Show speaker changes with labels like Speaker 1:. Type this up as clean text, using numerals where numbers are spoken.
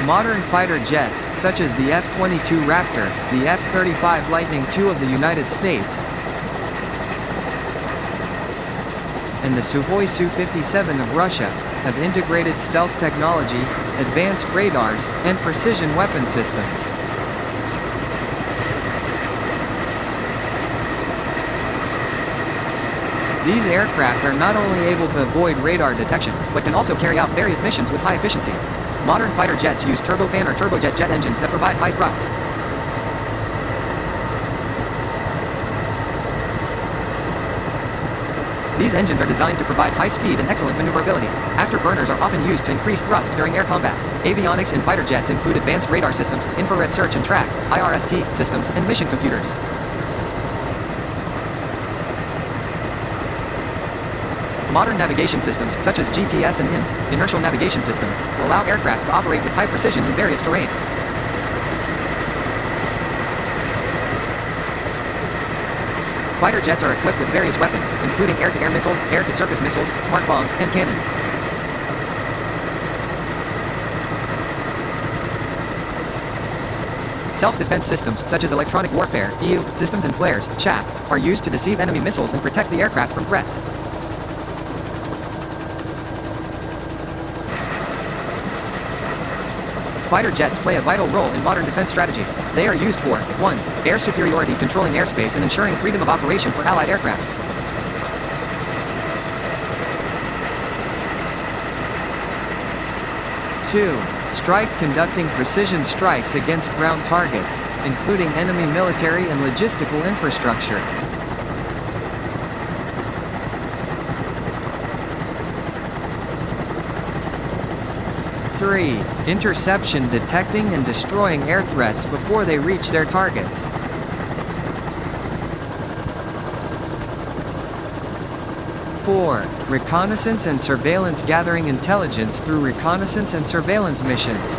Speaker 1: Modern fighter jets, such as the F-22 Raptor, the F-35 Lightning II of the United States, and the Sukhoi Su-57 of Russia, have integrated stealth technology, advanced radars, and precision weapon systems. These aircraft are not only able to avoid radar detection, but can also carry out various missions with high efficiency. Modern fighter jets use turbofan or turbojet jet engines that provide high thrust. These engines are designed to provide high speed and excellent maneuverability. Afterburners are often used to increase thrust during air combat. Avionics in fighter jets include advanced radar systems, infrared search and track, IRST systems, and mission computers. Modern navigation systems, such as GPS and INS, inertial navigation system, allow aircraft to operate with high precision in various terrains. Fighter jets are equipped with various weapons, including air-to-air missiles, air-to-surface missiles, smart bombs, and cannons. Self-defense systems, such as electronic warfare, EU, systems and flares, chaff, are used to deceive enemy missiles and protect the aircraft from threats. Fighter jets play a vital role in modern defense strategy. They are used for 1. Air superiority, controlling airspace and ensuring freedom of operation for Allied aircraft. 2. Strike, conducting precision strikes against ground targets, including enemy military and logistical infrastructure. 3. Interception, detecting and destroying air threats before they reach their targets. 4. Reconnaissance and surveillance, gathering intelligence through reconnaissance and surveillance missions.